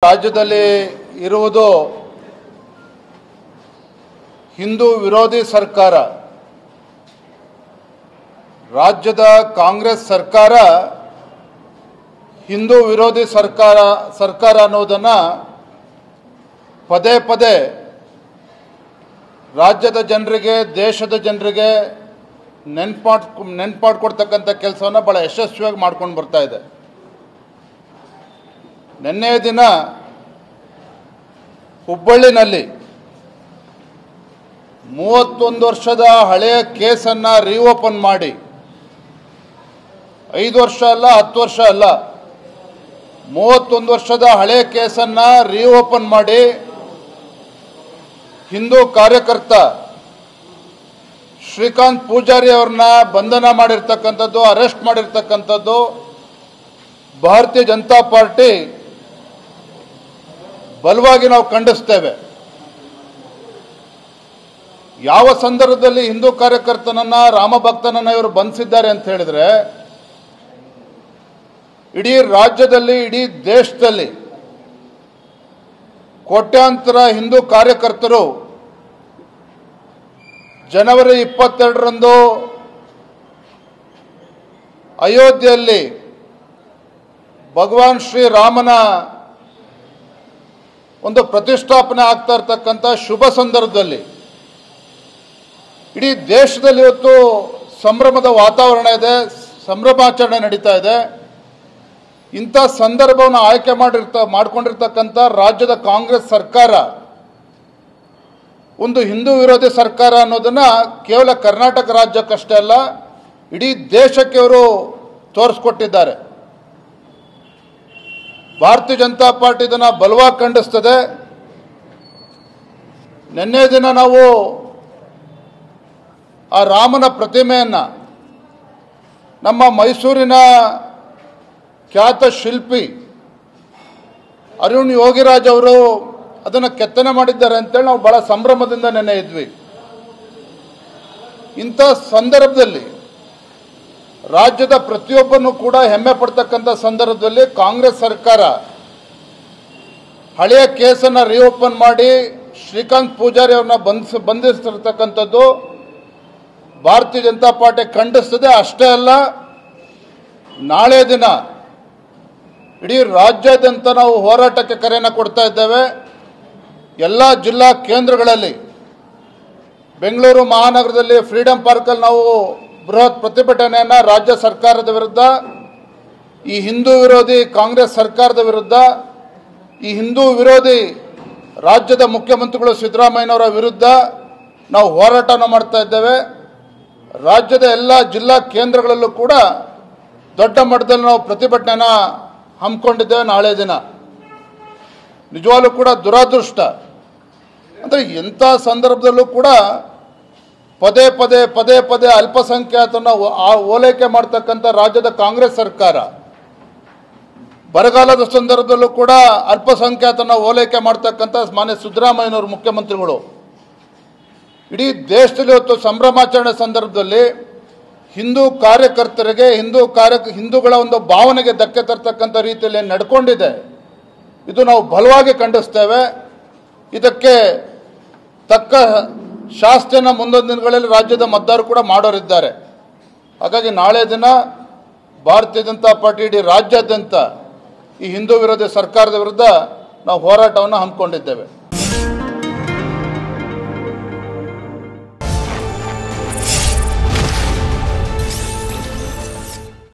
ರಾಜ್ಯದಲ್ಲಿ ಇರುವುದು ಹಿಂದೂ ವಿರೋಧಿ ಸರ್ಕಾರ. ರಾಜ್ಯದ ಕಾಂಗ್ರೆಸ್ ಸರ್ಕಾರ ಹಿಂದೂ ವಿರೋಧಿ ಸರ್ಕಾರ ಅನ್ನೋದನ್ನು ಪದೇ ಪದೇ ರಾಜ್ಯದ ಜನರಿಗೆ, ದೇಶದ ಜನರಿಗೆ ನೆನ್ಪಾಡ್ಕೊಡ್ತಕ್ಕಂಥ ಕೆಲಸವನ್ನು ಭಾಳ ಯಶಸ್ವಿಯಾಗಿ ಮಾಡ್ಕೊಂಡು ಬರ್ತಾ ಇದೆ. ನಿನ್ನೆ ದಿನ ಹುಬ್ಬಳ್ಳಿನಲ್ಲಿ 31 ವರ್ಷದ ಹಳೆಯ ಕೇಸನ್ನು ರೀಓಪನ್ ಮಾಡಿ 5 ವರ್ಷ ಅಲ್ಲ, 10 ವರ್ಷ ಅಲ್ಲ, 31 ವರ್ಷದ ಹಳೆಯ ಕೇಸನ್ನು ರೀಓಪನ್ ಮಾಡಿ ಹಿಂದೂ ಕಾರ್ಯಕರ್ತ ಶ್ರೀಕಾಂತ್ ಪೂಜಾರಿ ಅವ್ರನ್ನ ಬಂಧನ ಮಾಡಿರ್ತಕ್ಕಂಥದ್ದು, ಅರೆಸ್ಟ್ ಮಾಡಿರ್ತಕ್ಕಂಥದ್ದು ಭಾರತೀಯ ಜನತಾ ಪಾರ್ಟಿ ಬಲವಾಗಿ ನಾವು ಖಂಡಿಸ್ತೇವೆ. ಯಾವ ಸಂದರ್ಭದಲ್ಲಿ ಹಿಂದೂ ಕಾರ್ಯಕರ್ತನನ್ನ, ರಾಮಭಕ್ತನನ್ನ ಇವರು ಬಂಧಿಸಿದ್ದಾರೆ ಅಂತ ಹೇಳಿದ್ರೆ, ಇಡೀ ರಾಜ್ಯದಲ್ಲಿ, ಇಡೀ ದೇಶದಲ್ಲಿ ಕೋಟ್ಯಾಂತರ ಹಿಂದೂ ಕಾರ್ಯಕರ್ತರು ಜನವರಿ 22ರಂದು ಅಯೋಧ್ಯೆಯಲ್ಲಿ ಭಗವಾನ್ ಶ್ರೀರಾಮನ ಒಂದು ಪ್ರತಿಷ್ಠಾಪನೆ ಆಗ್ತಾ ಇರತಕ್ಕಂಥ ಶುಭ ಸಂದರ್ಭದಲ್ಲಿ ಇಡೀ ದೇಶದಲ್ಲಿ ಇವತ್ತು ಸಂಭ್ರಮದ ವಾತಾವರಣ ಇದೆ, ಸಂಭ್ರಮಾಚರಣೆ ನಡೀತಾ ಇದೆ. ಇಂಥ ಸಂದರ್ಭವನ್ನು ಆಯ್ಕೆ ಮಾಡಿಕೊಂಡಿರ್ತಕ್ಕಂಥ ರಾಜ್ಯದ ಕಾಂಗ್ರೆಸ್ ಸರ್ಕಾರ ಒಂದು ಹಿಂದೂ ವಿರೋಧಿ ಸರ್ಕಾರ ಅನ್ನೋದನ್ನು ಕೇವಲ ಕರ್ನಾಟಕ ರಾಜ್ಯಕ್ಕಷ್ಟೇ ಅಲ್ಲ, ಇಡೀ ದೇಶಕ್ಕೆ ಅವರು ತೋರಿಸ್ಕೊಟ್ಟಿದ್ದಾರೆ. ಭಾರತೀಯ ಜನತಾ ಪಾರ್ಟಿ ಇದನ್ನು ಬಲವಾಗಿ ಖಂಡಿಸ್ತದೆ. ನಿನ್ನೆ ದಿನ ನಾವು ಆ ರಾಮನ ಪ್ರತಿಮೆಯನ್ನು ನಮ್ಮ ಮೈಸೂರಿನ ಖ್ಯಾತ ಶಿಲ್ಪಿ ಅರುಣ್ ಯೋಗಿರಾಜ್ ಅವರು ಅದನ್ನು ಕೆತ್ತನೆ ಮಾಡಿದ್ದಾರೆ ಅಂತೇಳಿ ನಾವು ಬಹಳ ಸಂಭ್ರಮದಿಂದ ನೆನೆ ಇದ್ವಿ. ಇಂಥ ಸಂದರ್ಭದಲ್ಲಿ ರಾಜ್ಯದ ಪ್ರತಿಯೊಬ್ಬನೂ ಕೂಡ ಹೆಮ್ಮೆ ಪಡ್ತಕ್ಕಂಥ ಸಂದರ್ಭದಲ್ಲಿ ಕಾಂಗ್ರೆಸ್ ಸರ್ಕಾರ ಹಳೆಯ ಕೇಸನ್ನು ರೀಓಪನ್ ಮಾಡಿ ಶ್ರೀಕಾಂತ್ ಪೂಜಾರಿ ಅವ್ರನ್ನ ಬಂಧಿಸಿರ್ತಕ್ಕಂಥದ್ದು ಭಾರತೀಯ ಜನತಾ ಪಾರ್ಟಿ ಖಂಡಿಸ್ತದೆ. ಅಷ್ಟೇ ಅಲ್ಲ, ನಾಳೆ ದಿನ ಇಡೀ ರಾಜ್ಯಾದ್ಯಂತ ನಾವು ಹೋರಾಟಕ್ಕೆ ಕರೆಯನ್ನು ಕೊಡ್ತಾ ಇದ್ದೇವೆ. ಎಲ್ಲ ಜಿಲ್ಲಾ ಕೇಂದ್ರಗಳಲ್ಲಿ, ಬೆಂಗಳೂರು ಮಹಾನಗರದಲ್ಲಿ ಫ್ರೀಡಂ ಪಾರ್ಕಲ್ಲಿ ನಾವು ಬೃಹತ್ ಪ್ರತಿಭಟನೆಯನ್ನು ರಾಜ್ಯ ಸರ್ಕಾರದ ವಿರುದ್ಧ, ಈ ಹಿಂದೂ ವಿರೋಧಿ ಕಾಂಗ್ರೆಸ್ ಸರ್ಕಾರದ ವಿರುದ್ಧ, ಈ ಹಿಂದೂ ವಿರೋಧಿ ರಾಜ್ಯದ ಮುಖ್ಯಮಂತ್ರಿಗಳು ಸಿದ್ದರಾಮಯ್ಯನವರ ವಿರುದ್ಧ ನಾವು ಹೋರಾಟವನ್ನು ಮಾಡ್ತಾ ಇದ್ದೇವೆ. ರಾಜ್ಯದ ಎಲ್ಲ ಜಿಲ್ಲಾ ಕೇಂದ್ರಗಳಲ್ಲೂ ಕೂಡ ದೊಡ್ಡ ಮಟ್ಟದಲ್ಲಿ ನಾವು ಪ್ರತಿಭಟನೆನ ಹಮ್ಮಿಕೊಂಡಿದ್ದೇವೆ. ನಾಳೆ ದಿನ ನಿಜವಾಗ್ಲೂ ಕೂಡ ದುರಾದೃಷ್ಟ ಅಂದರೆ, ಎಂಥ ಸಂದರ್ಭದಲ್ಲೂ ಕೂಡ ಪದೇ ಪದೇ ಅಲ್ಪಸಂಖ್ಯಾತರನ್ನ ಓಲೈಕೆ ಮಾಡ್ತಕ್ಕಂಥ ರಾಜ್ಯದ ಕಾಂಗ್ರೆಸ್ ಸರ್ಕಾರ, ಬರಗಾಲದ ಸಂದರ್ಭದಲ್ಲೂ ಕೂಡ ಅಲ್ಪಸಂಖ್ಯಾತರನ್ನ ಓಲೈಕೆ ಮಾಡ್ತಕ್ಕಂಥ ಮಾನ್ಯ ಸಿದ್ದರಾಮಯ್ಯನವರು ಮುಖ್ಯಮಂತ್ರಿಗಳು, ಇಡೀ ದೇಶದಲ್ಲಿ ಇವತ್ತು ಸಂಭ್ರಮಾಚರಣೆ ಸಂದರ್ಭದಲ್ಲಿ ಹಿಂದೂ ಕಾರ್ಯಕರ್ತರಿಗೆ, ಹಿಂದೂಗಳ ಒಂದು ಭಾವನೆಗೆ ಧಕ್ಕೆ ತರ್ತಕ್ಕಂಥ ರೀತಿಯಲ್ಲಿ ನಡ್ಕೊಂಡಿದೆ. ಇದು ನಾವು ಬಲವಾಗಿ ಖಂಡಿಸ್ತೇವೆ. ಇದಕ್ಕೆ ತಕ್ಕ ಶಾಸ್ತಿಯನ್ನು ಮುಂದೊಂದು ದಿನಗಳಲ್ಲಿ ರಾಜ್ಯದ ಮತದಾರರು ಕೂಡ ಮಾಡೋರಿದ್ದಾರೆ. ಹಾಗಾಗಿ ನಾಳೆ ದಿನ ಭಾರತೀಯ ಜನತಾ ಪಾರ್ಟಿ ಇಡೀ ರಾಜ್ಯಾದ್ಯಂತ ಈ ಹಿಂದೂ ವಿರೋಧಿ ಸರ್ಕಾರದ ವಿರುದ್ಧ ನಾವು ಹೋರಾಟವನ್ನು ಹಮ್ಮಿಕೊಂಡಿದ್ದೇವೆ.